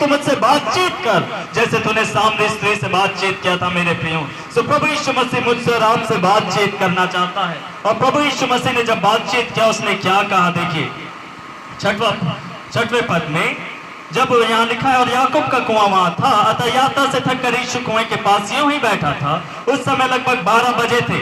तू मुझसे बातचीत कर जैसे तूने सामने स्त्री से बातचीत किया था मेरे प्रियो। सो प्रभु यीशु मसीह मुझसे और आपसे बातचीत करना चाहता है। और प्रभु यीशु मसीह ने जब बातचीत किया उसने क्या कहा, देखिए छठवें पद में जब यहाँ लिखा है, और याकूब का कुआं वहां था, अतः यात्रा से थक कर यीशु कुएं के पास यूं ही बैठा था। उस समय लगभग 12 बजे थे।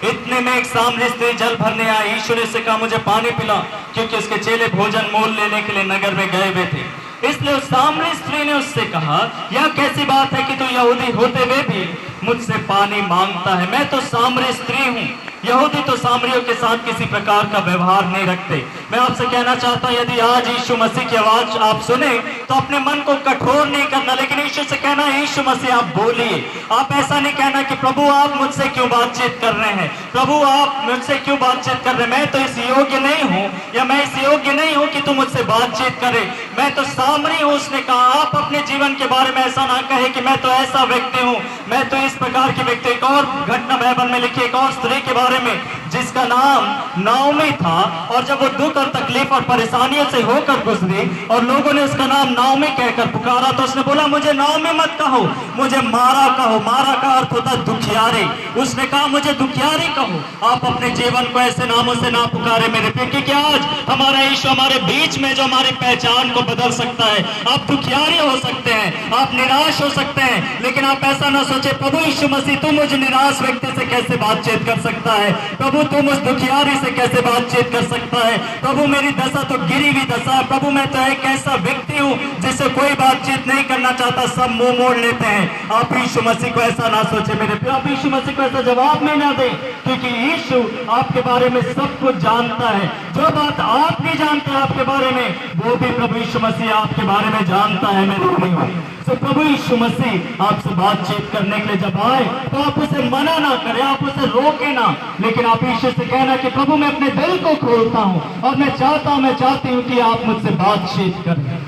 इतने में एक सामरी स्त्री जल भरने आई। यीशु ने उससे कहा, मुझे पानी पिला, क्योंकि उसके चेले भोजन मोल लेने के लिए नगर में गए हुए थे। इसलिए उस सामरी स्त्री ने उससे कहा, यह कैसी बात है कि तू यहूदी होते हुए भी मुझसे पानी मांगता है। मैं तो सामरी स्त्री हूँ। यहूदी तो सामरियों के साथ किसी प्रकार का व्यवहार नहीं रखते। मैं आपसे कहना चाहता हूँ, यदि आज यीशु मसीह की आवाज आप सुने तो अपने मन को कठोर नहीं करना, लेकिन यीशु से कहना, यीशु मसीह आप बोलिए। आप ऐसा नहीं कहना कि प्रभु आप मुझसे क्यों बातचीत कर रहे हैं, प्रभु आप मुझसे क्यों बातचीत कर रहे हैं, मैं तो इस योग्य नहीं हूँ, या मैं इस योग्य नहीं हूँ कि तू मुझसे बातचीत करे, मैं तो सामरी हूँ। उसने कहा, आप अपने जीवन के बारे में ऐसा ना कहे कि मैं तो ऐसा व्यक्ति हूँ, मैं तो इस प्रकार के व्यक्ति। एक और घटना बाइबल में लिखी, एक और स्त्री के बारे में जिसका नाम नाओमी था, और जब वो दुख और तकलीफ और परेशानियों से होकर गुजरी और लोगों ने उसका नाम नाओमी कहकर पुकारा, तो उसने बोला, मुझे नाओमी मत कहो, मुझे मारा कहो। मारा का अर्थ होता दुखियारी। उसने कहा, मुझे दुखियारी कहो। आप अपने जीवन को ऐसे नामों से ना पुकारे मेरे प्रिय, क्योंकि आज हमारा यीशु हमारे बीच में जो हमारी पहचान को बदल सकता है। आप दुखियारी हो सकते हैं, आप निराश हो सकते हैं, लेकिन आप ऐसा ना सोचे, प्रभु यीशु मसीह तू मुझे निराश व्यक्ति से कैसे बातचीत कर सकता है, प्रभु तुम उस दुखियारी से कैसे बातचीत कर सकता है, प्रभु मेरी दशा तो गिरी हुई दशा, प्रभु मैं तो एक ऐसा व्यक्ति हूँ जिससे कोई बातचीत नहीं करना चाहता, सब मुंह मोड़ लेते हैं। आप यीशु मसीह को ऐसा ना सोचे मेरे प्रिय, आप यीशु मसीह को ऐसा जवाब नहीं ना दे, क्योंकि यीशु आपके बारे में सब कुछ जानता है। जो बात आप नहीं जानते आपके बारे में, वो भी प्रभु यीशु मसीह आपके बारे में जानता है मेरे प्रिय। तो प्रभु यीशु मसीह आपसे बातचीत करने के लिए जब आए तो आप उसे मना ना करें, आप उसे रोके ना, लेकिन आप यीशु से कहना कि प्रभु मैं अपने दिल को खोलता हूं और मैं चाहती हूं कि आप मुझसे बातचीत करें।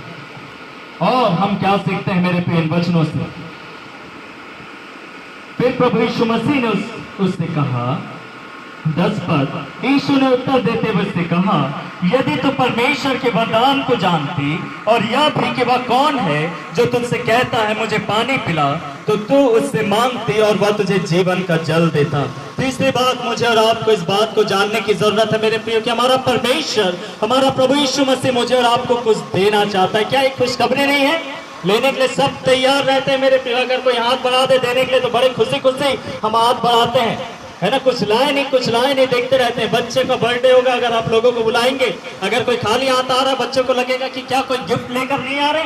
और हम क्या सीखते हैं मेरे प्रिय वचनों से, फिर प्रभु यीशु मसीह ने उससे कहा, 10 पद, यीशु ने उत्तर देते हुए उससे कहा, यदि तू परमेश्वर के वरदान को जानती और यह भी कि वह कौन है जो तुझसे कहता है मुझे पानी पिला, तो तू उससे मांगती और वह तुझे जीवन का जल देता। तीसरी बात, मुझे और आपको इस बात को जानने की जरूरत है मेरे प्रियो कि हमारा परमेश्वर, हमारा प्रभु यीशु मसीह मुझे और आपको कुछ देना चाहता है। क्या एक खुशखबरी नहीं है? लेने के लिए सब तैयार रहते हैं मेरे प्रियो। अगर कोई हाथ बढ़ा दे देने के लिए तो बड़े खुशी खुशी हम हाथ बढ़ाते हैं, है ना। कुछ लाए नहीं देखते रहते हैं। बच्चे का बर्थडे होगा, अगर आप लोगों को बुलाएंगे, अगर कोई खाली हाथ आ रहा है, बच्चों को लगेगा कि क्या कोई गिफ्ट लेकर नहीं आ रहे।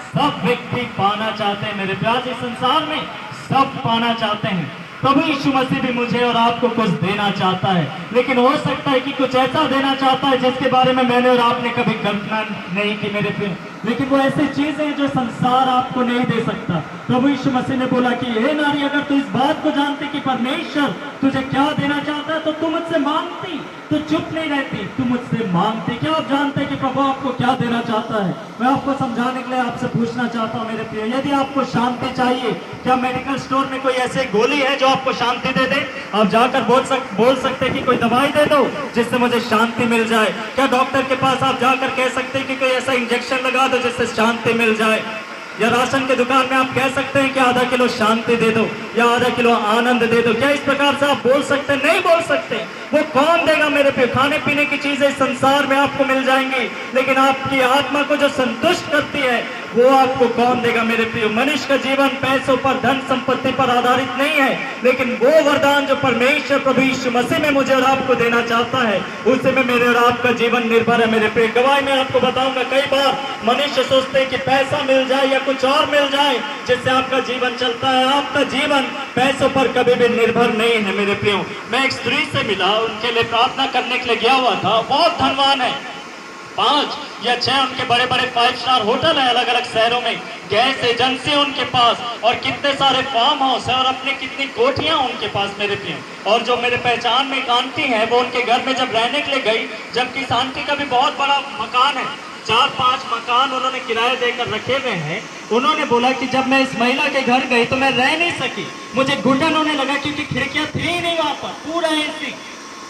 सब व्यक्ति पाना चाहते हैं मेरे प्यार, इस संसार में सब पाना चाहते हैं। प्रभु यीशु मसीह भी मुझे और आपको कुछ देना चाहता है, लेकिन हो सकता है कि कुछ ऐसा देना चाहता है जिसके बारे में मैंने और आपने कभी कल्पना नहीं की मेरे प्रिय। लेकिन वो ऐसी चीज है जो संसार आपको नहीं दे सकता। प्रभु यीशु मसीह ने बोला कि हे नारी, अगर तू इस बात को जानती कि परमेश्वर तुझे क्या देना चाहता है तो तू मुझसे मांगती, तू चुप नहीं रहती, तू मुझसे मांगती। क्या आप जानते हैं कि प्रभु आपको क्या देना चाहता है? मैं आपको समझाने के लिए आपसे पूछना चाहता हूँ मेरे प्रिय, यदि आपको शांति चाहिए, क्या मेडिकल स्टोर में कोई ऐसी गोली है जो आपको शांति दे दे? आप जाकर बोल सकते हैं कि कोई दवाई दे दो जिससे मुझे शांति मिल जाए। क्या डॉक्टर के पास आप जाकर कह सकते हैं कि कोई ऐसा इंजेक्शन लगा दो जिससे शांति मिल जाए? या राशन के दुकान में आप कह सकते हैं कि आधा किलो शांति दे दो या आधा किलो आनंद दे दो? क्या इस प्रकार से आप बोल सकते हैं? नहीं बोल सकते। वो कौन देगा मेरे पे? खाने पीने की चीजें संसार में आपको मिल जाएंगी, लेकिन आपकी आत्मा को जो संतुष्ट करती है वो आपको कौन देगा मेरे प्रियो? मनुष्य का जीवन पैसों पर, धन संपत्ति पर आधारित नहीं है, लेकिन वो वरदान जो परमेश्वर प्रभु यीशु मसीह में मुझे और आपको देना चाहता है, उसे में मेरे और आपका जीवन निर्भर है मेरे प्रिय। गवाही में आपको बताऊंगा, कई बार मनुष्य सोचते हैं कि पैसा मिल जाए या कुछ और मिल जाए जिससे आपका जीवन चलता है। आपका जीवन पैसों पर कभी भी निर्भर नहीं है मेरे प्रियो। मैं एक स्त्री से मिला, उनके लिए प्रार्थना करने के लिए गया हुआ था। बहुत धनवान है, 5 या 6 उनके बड़े बड़े 5 स्टार होटल है अलग अलग शहरों में, गैस एजेंसी उनके पास, और कितने सारे फार्म हाउस है, और अपनी कितनी कोठियां उनके पास मेरे प्रिय। और जो मेरे पहचान में एक आंटी है, वो उनके घर में जब रहने के लिए गई, जबकि इस आंटी का भी बहुत बड़ा मकान है, 4-5 मकान उन्होंने किराए देकर रखे हुए हैं। उन्होंने बोला कि जब मैं इस महिला के घर गई तो मैं रह नहीं सकी, मुझे घुटन होने लगा क्योंकि खिड़कियां थी ही नहीं वहां पर, पूरा एसी।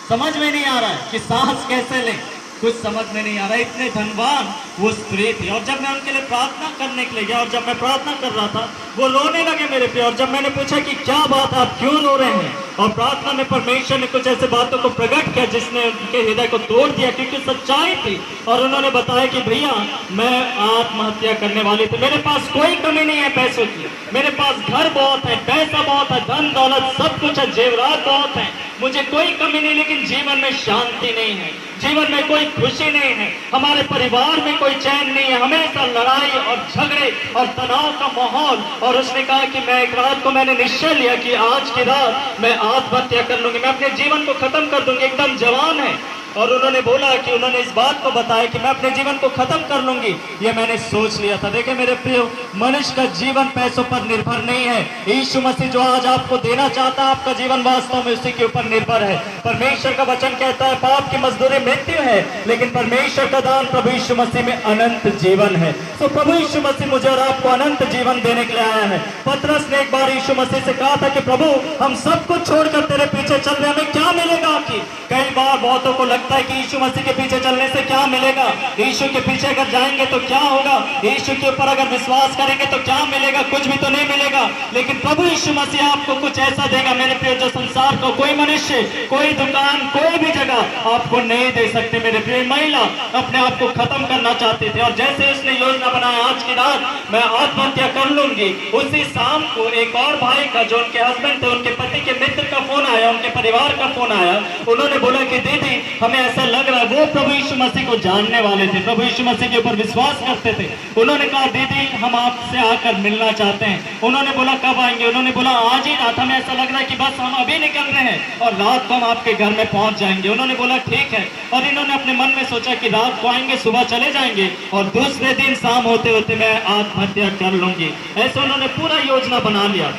समझ में नहीं आ रहा है कि सांस कैसे लें। कुछ समझ में नहीं आ रहा, इतने धनवान वो स्त्री थी। और जब मैं उनके लिए प्रार्थना करने के लिए गया और जब मैं प्रार्थना कर रहा था, वो रोने लगे मेरे पे। और जब मैंने पूछा कि क्या बात, आप क्यों रो रहे हैं, और प्रार्थना में परमेश्वर ने कुछ ऐसे बातों को प्रकट किया जिसने उनके हृदय को तोड़ दिया, क्योंकि सच्चाई थी। और उन्होंने बताया कि भैया मैं आत्महत्या करने वाली थी, मेरे पास कोई कमी नहीं है पैसों की, मेरे पास घर बहुत है, पैसा बहुत है, धन दौलत सब कुछ है, जेवरात बहुत है, मुझे कोई कमी नहीं, लेकिन जीवन में शांति नहीं है, जीवन में कोई खुशी नहीं है, हमारे परिवार में कोई चैन नहीं है, हमेशा लड़ाई और झगड़े और तनाव का माहौल। और उसने कहा कि मैं एक रात को मैंने निश्चय लिया कि आज की रात मैं आत्महत्या कर लूंगी, मैं अपने जीवन को खत्म कर दूंगी। एकदम जवान है और उन्होंने बोला कि उन्होंने इस बात को बताया कि मैं अपने जीवन को खत्म कर लूंगी, ये मैंने सोच लिया था। देखिए मेरे प्रिय, मनुष्य का जीवन पैसों पर निर्भर नहीं है। यीशु मसीह जो आज आपको देना चाहता है, आपका जीवन वास्तव में उसी के ऊपर निर्भर है। परमेश्वर का वचन कहता है पाप की मजदूरी मृत्यु है, लेकिन परमेश्वर का दान प्रभु यीशु मसीह में अनंत जीवन है। तो प्रभु यीशु मसीह मुझे और आपको अनंत जीवन देने के लिए आया है। पतरस ने एक बार यीशु मसीह से कहा था कि प्रभु हम सब कुछ छोड़कर तेरे पीछे चल रहे, हमें क्या मिलेगा आपकी। कई बार बहुतों को लगता है कि यीशु मसीह के पीछे चलने से क्या मिलेगा, यीशु के पीछे अगर जाएंगे तो क्या होगा, यीशु के ऊपर अगर विश्वास करेंगे तो क्या मिलेगा, कुछ भी तो नहीं मिलेगा। लेकिन प्रभु यीशु मसीह आपको कुछ ऐसा देगा मेरे प्रिय, जो संसार को कोई मनुष्य, कोई दुकान, कोई भी जगह आपको नहीं दे सकते। मेरे प्रिय, महिला अपने आप को खत्म करना चाहती थी और जैसे उसने योजना बनाया आज की रात मैं आत्महत्या कर लूंगी, उसी शाम को एक और भाई का, जो उनके हस्बैंड थे, उनके पति के मित्र का फोन आया, उनके परिवार का फोन आया। उन्होंने बोला कि दीदी हमें ऐसा लग रहा है, वो प्रभु यीशु मसीह को जानने वाले थे, प्रभु यीशु मसीह के ऊपर विश्वास करते थे। उन्होंने कहा दीदी हम आपसे आकर मिलना चाहते हैं। उन्होंने बोला कब आएंगे, उन्होंने बोला आज ही रात, हमें ऐसा लग रहा है कि बस हम अभी निकल रहे हैं और रात को हम आपके घर में पहुंच जाएंगे। उन्होंने बोला ठीक है। और इन्होंने अपने मन में सोचा कि रात को आएंगे, सुबह चले जाएंगे और दूसरे दिन शाम होते होते मैं आत्महत्या कर लूंगी। ऐसे उन्होंने पूरा योजना बना लिया।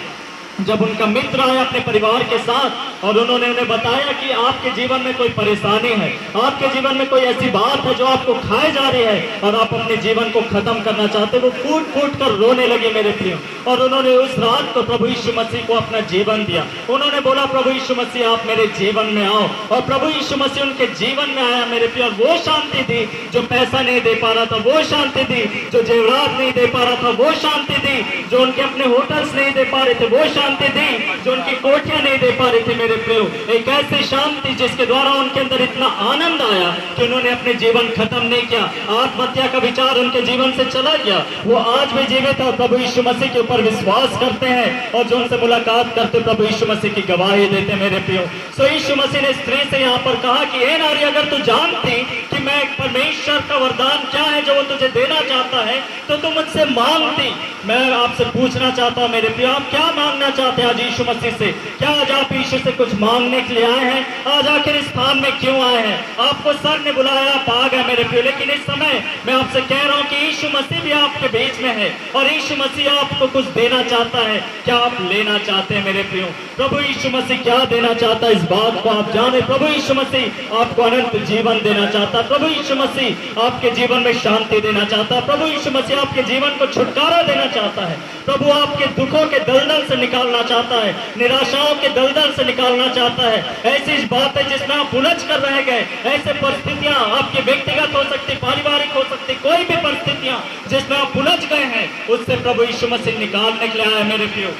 जब उनका मित्र आया अपने परिवार के साथ और उन्होंने उन्हें बताया कि आपके जीवन में कोई परेशानी है, आपके जीवन में कोई ऐसी बात है जो आपको खाए जा रही है और आप अपने जीवन को खत्म करना चाहते, वो फूट फूट कर रोने लगे मेरे प्रिय। और उन्होंने उस रात को प्रभु यीशु मसीह को अपना जीवन दिया। उन्होंने बोला प्रभु यीशु मसीह आप मेरे जीवन में आओ, और प्रभु यीशु मसीह उनके जीवन में आया मेरे प्रिय। और वो शांति दी जो पैसा नहीं दे पा रहा था, वो शांति दी जो जेवरात नहीं दे पा रहा था, वो शांति दी जो उनके अपने होटल्स नहीं दे पा रहे थे, वो शांति दी जो उनकी कोठियां नहीं दे पा रहे थे मेरे प्रियो। एक ऐसी शांति जिसके द्वारा उनके अंदर इतना आनंद आया कि उन्होंने अपने जीवन खत्म नहीं किया, आत्महत्या का विचार उनके जीवन से चला गया। वो आज भी जीवित है, प्रभु यीशु मसीह के ऊपर विश्वास करते हैं और जो उनसे मुलाकात करते प्रभु यीशु मसीह की गवाही देते मेरे प्रियो। सो यीशु मसीह ने स्त्री से यहाँ पर कहा कि हे नारी, अगर तू जानती कि मैं परमेश्वर का वरदान क्या है जो वो तुझे देना चाहता है, तो तू मुझसे मांगती। मैं आपसे पूछना चाहता हूँ मेरे प्रियो, आप क्या मांगना चाहते हैं आज यीशु मसीह से? क्या आज आप यीशु से कुछ मांगने के लिए आए हैं? आज आखिर इस स्थान में क्यों आए हैं? आपको सर ने बुलाया, आप आ गए मेरे प्रियो, लेकिन इस समय मैं आपसे कह रहा हूँ कि यीशु मसीह भी आपके बीच में है और यीशु मसीह आपको कुछ देना चाहता है। क्या आप लेना चाहते हैं मेरे प्रियो? प्रभु यीशु मसीह क्या देना चाहता है इस बात को आप जाने। प्रभु यीशु मसीह आपको अनंत जीवन देना चाहता है। प्रभु यीशु मसीह आपके जीवन में शांति देना चाहता है। प्रभु यीशु मसीह आपके जीवन को छुटकारा देना चाहता है। प्रभु आपके दुखों के दलदल से निकालना चाहता है, निराशाओं के दलदल से निकालना चाहता है। ऐसी बातें जिसमें आप उलझ कर रह गए, ऐसे परिस्थितियां आपकी व्यक्तिगत हो सकती, पारिवारिक हो सकती, कोई भी परिस्थितियां जिसमें आप उलझ गए हैं, उससे प्रभु यीशु मसीह निकालने के लिए आया मेरे प्रियो।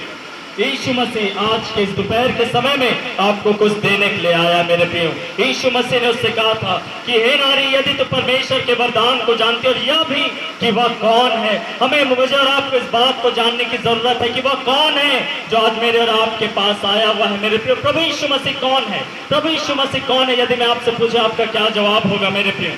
यीशु मसीह आज के इस दोपहर के समय में आपको कुछ देने के लिए आया मेरे प्रियो। यीशु मसीह ने उससे कहा था कि हे नारी, यदि तो परमेश्वर के वरदान को जानती और यह भी कि वह कौन है। हमें मुझे और आपको इस बात को जानने की जरूरत है कि वह कौन है जो आज मेरे और आपके पास आया हुआ है मेरे प्रियो। प्रभु यीशु मसीह कौन है? प्रभु यीशु मसीह कौन है? यदि मैं आपसे पूछूं आपका क्या जवाब होगा मेरे प्रियो?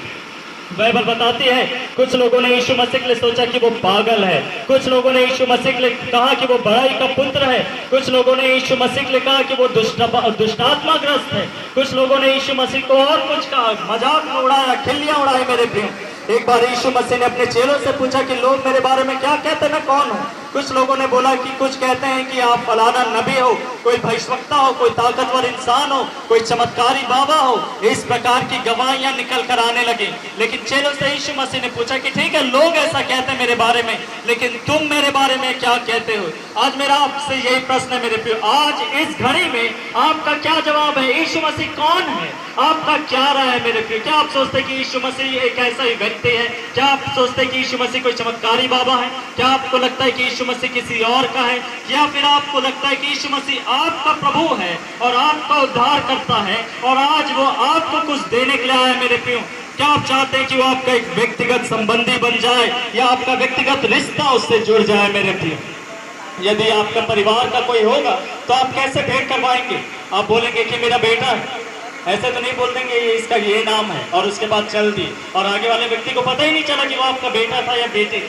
बाइबल बताती है कुछ लोगों ने यीशु मसीह के लिए सोचा कि वो पागल है, कुछ लोगों ने यीशु मसीह के लिए कहा कि वो बड़ाई का पुत्र है, कुछ लोगों ने यीशु मसीह के लिए कहा कि वो दुष्टात्मा ग्रस्त है, कुछ लोगों ने यीशु मसीह को और कुछ कहा, मजाक में उड़ाया, खिल्लियां उड़ाई मेरे प्रियो। एक बार यीशु मसीह ने अपने चेलों से पूछा कि लोग मेरे बारे में क्या कहते हैं, मैं कौन हूँ? कुछ लोगों ने बोला कि कुछ कहते हैं कि आप फलाना नबी हो, कोई भविष्यवक्ता हो, कोई ताकतवर इंसान हो, कोई चमत्कारी बाबा हो। इस प्रकार की गवाहियां निकल कर आने लगी। लेकिन चेलों से यीशु मसीह ने पूछा कि ठीक है, लोग ऐसा कहते हैं मेरे बारे में, लेकिन तुम मेरे बारे में क्या कहते हो? आज मेरा आपसे यही प्रश्न है मेरे प्रिय, आज इस घड़ी में आपका क्या जवाब है? यीशु मसीह कौन है? आपका क्या राय है मेरे प्रिय? क्या आप सोचते हैं कि यीशु मसीह एक ऐसा ही व्यक्ति है? क्या आप सोचते हैं कि यीशु मसीह कोई चमत्कारी बाबा है? क्या आपको लगता है कि यीशु मसीह किसी और का है? या फिर आपको लगता है कि यीशु मसीह आपका प्रभु है और आपका उद्धार करता है और आज वो आपको कुछ देने के लिए आया है मेरे प्रियो? क्या आप चाहते हैं कि वो आपका एक व्यक्तिगत संबंधी बन जाए या आपका व्यक्तिगत रिश्ता उससे जुड़ जाए मेरे प्रियो? यदि आपका परिवार का कोई होगा तो आप कैसे भेंट करवाएंगे? आप बोलेंगे कि मेरा बेटा है, ऐसे तो नहीं बोल देंगे ये इसका ये नाम है और उसके बाद चल दिए और आगे वाले व्यक्ति को पता ही नहीं चला कि वो आपका बेटा था या बेटी।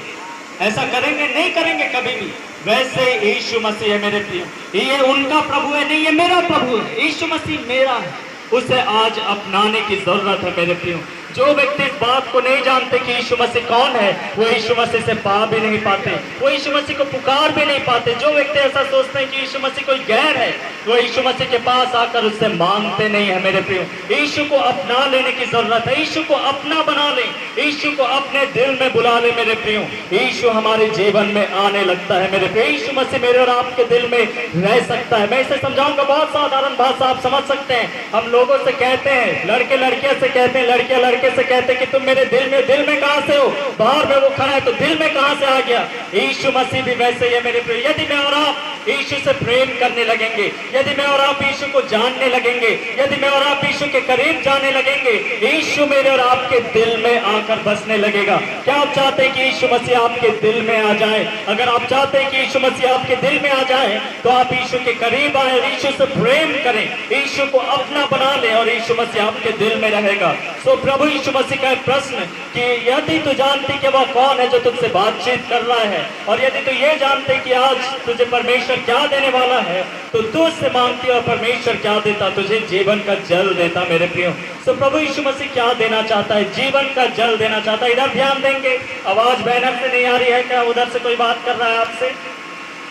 ऐसा करेंगे? नहीं करेंगे कभी भी। वैसे यीशु मसीह है मेरे प्रिय, ये उनका प्रभु है, नहीं ये मेरा प्रभु है। यीशु मसीह मेरा है, उसे आज अपनाने की जरूरत है मेरे प्रियो। जो व्यक्ति इस बात को नहीं जानते कि यीशु मसीह कौन है, वो यीशु मसीह से पा भी नहीं पाते, वो यीशु मसीह को पुकार भी नहीं पाते। जो व्यक्ति ऐसा सोचते हैं कि यीशु मसीह कोई गैर है, वो यीशु मसीह के पास आकर उससे मांगते नहीं है मेरे प्रियो। यीशु को अपना लेने की जरूरत है, यीशु को अपना बना ले, यीशु को अपने दिल में बुला ले मेरे प्रियो। यीशु हमारे जीवन में आने लगता है मेरे प्रियो। यीशु मसीह मेरे और आपके दिल में रह सकता है। मैं इसे समझाऊंगा, बहुत साधारण भाषा आप समझ सकते हैं। हम लोगों से कहते हैं, लड़के लड़कियां से कहते हैं, लड़कियां लड़के से कहते हैं कि तुम मेरे दिल में कहां से हो? बाहर में वो खड़ा है तो दिल में कहां से आ गया? यीशु मसीह भी वैसे ही है मेरे प्रिय। यदि मैं और आप यीशु से प्रेम करने लगेंगे, यदि मैं और आप यीशु को जानने लगेंगे, यदि मैं और आप यीशु के करीब जाने लगेंगे, यीशु मेरे और आपके दिल में आकर बसने लगेगा। क्या आप चाहते हैं कि यीशु मसीह आपके दिल में आ जाए? अगर आप चाहते हैं कि यीशु मसीह आपके दिल में आ जाए तो आप यीशु के करीब आए, यीशु से प्रेम करें, यीशु को अपना बना ले और यीशु मसीह आपके दिल में रहेगा। सो प्रभु यीशु मसीह का एक प्रश्न कि यदि तू जानती कि वह कौन है जो तुझसे बातचीत कर रहा है, और यदि तू ये जानते कि आज तुझे परमेश्वर क्या देने वाला है, तो तू उससे मांगती और परमेश्वर क्या देता? तुझे जीवन का जल देता मेरे प्रियो। सो प्रभु यीशु मसीह क्या देना चाहता है? जीवन का जल देना चाहता है। इधर ध्यान देंगे, आवाज बैनर से नहीं आ रही है क्या? उधर से कोई बात कर रहा है आपसे?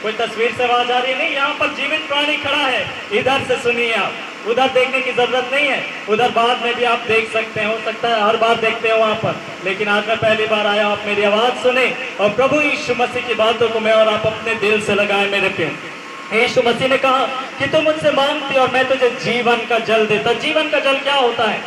कोई तस्वीर से आवाज आ रही नहीं? यहाँ पर जीवित प्राणी खड़ा है, इधर से सुनिए आप, उधर देखने की जरूरत नहीं है। उधर बाद में भी आप देख सकते हैं, हो सकता है हर बार देखते हो वहां पर, लेकिन आज मैं पहली बार आया, आप मेरी आवाज सुने और प्रभु यीशु मसीह की बातों को मैं और आप अपने दिल से लगाए मेरे प्यारे। यीशु मसीह ने कहा कि तुम मुझसे मांगती और मैं तुझे जीवन का जल देता। जीवन का जल क्या होता है?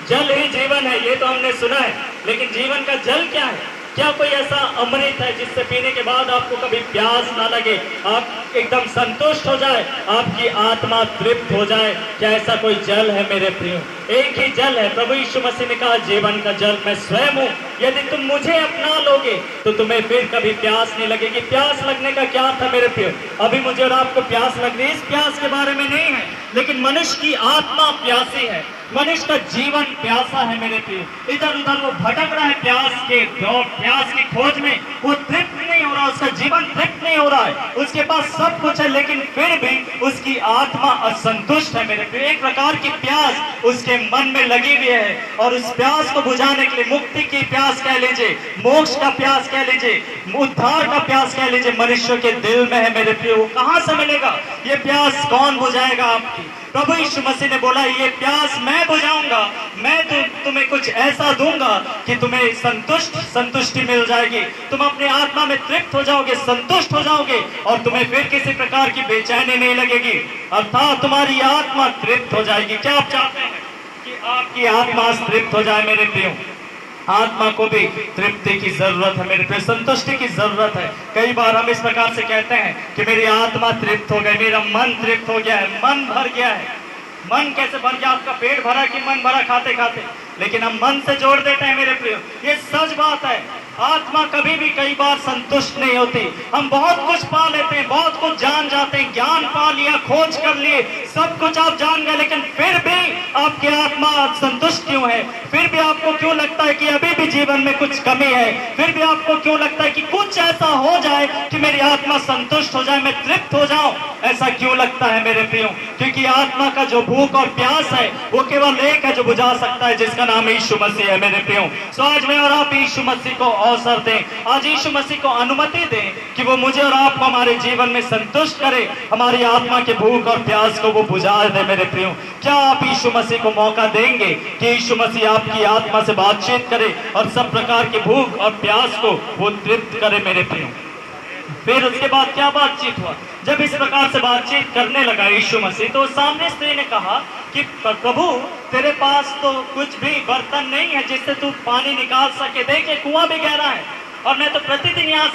जल ही जीवन है, ये तो हमने सुना है, लेकिन जीवन का जल क्या है? क्या कोई ऐसा अमृत है जिससे पीने के बाद आपको कभी प्यास ना लगे, आप एकदम संतुष्ट हो जाए, आपकी आत्मा तृप्त हो जाए? क्या ऐसा कोई जल है मेरे प्रियो? एक ही जल है। प्रभु यीशु मसीह ने कहा जीवन का जल मैं स्वयं हूँ, यदि तुम मुझे अपना लोगे तो तुम्हें फिर कभी प्यास नहीं लगेगी। प्यास लगने का क्या था मेरे प्रियो? अभी मुझे और आपको प्यास लग रही है, इस प्यास के बारे में नहीं है, लेकिन मनुष्य की आत्मा प्यासी है, मनुष्य का जीवन प्यासा है मेरे प्रियो। इधर उधर वो भटक रहा है प्यास की खोज में, वो तृप्त नहीं हो रहा, उसका जीवन तृप्त नहीं हो रहा है, उसके पास सब कुछ है लेकिन फिर भी उसकी आत्मा असंतुष्ट है मेरे प्रियो। एक प्रकार की प्यास उसके मन में लगी हुई है और उस प्यास को बुझाने के लिए, मुक्ति की प्यास कह लीजिए, मोक्ष का प्यास कह लीजिए, उद्धार का प्यास कह लीजिए, मनुष्य के दिल में है मेरे प्रियो। वो कहां से मिलेगा? ये प्यास कौन बुझाएगा आपकी? प्रभु यीशु मसीह ने बोला ये प्यास मैं बुझाऊंगा, मैं तो तुम्हें कुछ ऐसा दूंगा कि तुम्हें संतुष्टि मिल जाएगी, तुम अपने आत्मा में तृप्त हो जाओगे, संतुष्ट हो जाओगे और तुम्हें फिर किसी प्रकार की बेचैनी नहीं लगेगी, अर्थात तुम्हारी आत्मा तृप्त हो जाएगी। क्या आप चाहते हैं कि आपकी आत्मा तृप्त हो जाए मेरे प्रियो? आत्मा को भी तृप्ति की जरूरत है मेरे प्रिय, संतुष्टि की जरूरत है। कई बार हम इस प्रकार से कहते हैं कि मेरी आत्मा तृप्त हो गई, मेरा मन तृप्त हो गया है, मन भर गया है। मन कैसे भर गया? आपका पेट भरा कि मन भरा खाते खाते? लेकिन हम मन से जोड़ देते हैं मेरे प्रिय, ये सच बात है। आत्मा कभी भी कई बार संतुष्ट नहीं होती। हम बहुत कुछ पा लेते हैं, बहुत कुछ जान जाते हैं, ज्ञान पा लिया, खोज कर लिए, सब कुछ आप जान गए, लेकिन फिर भी आपकी आत्मा संतुष्ट क्यों है? फिर भी आपको क्यों लगता है कि अभी भी जीवन में कुछ कमी है? फिर भी आपको क्यों लगता है कि कुछ ऐसा हो जाए कि मेरी आत्मा संतुष्ट हो जाए, मैं तृप्त हो जाऊं? ऐसा क्यों लगता है मेरे प्रियो? क्योंकि आत्मा का जो भूख और प्यास है वो केवल एक है जो बुझा सकता है, जिसका नाम यीशु मसीह है मेरे प्रियो। सो आज मैं और आप यीशु मसीह को अवसर दें। आज यीशु मसीह को अनुमति दें कि वो मुझे और आपको हमारे जीवन में संतुष्ट करे, हमारी आत्मा के भूख और प्यास को वो बुझा दे। मेरे प्रियो, क्या आप यीशु मसीह को मौका देंगे कि यीशु मसीह आपकी आत्मा से बातचीत करे और सब प्रकार की भूख और प्यास को वो तृप्त करे? मेरे प्रियो, फिर उसके बाद क्या बातचीत हुआ? जब इस प्रकार से बातचीत करने लगा यीशु मसीह, तो सामने स्त्री ने कहा कि प्रभु, तेरे पास तो कुछ भी बर्तन नहीं है जिससे तू पानी निकाल सके। देखिए, कुआं भी गहरा है और मैं तो प्रतिदिन यहाँ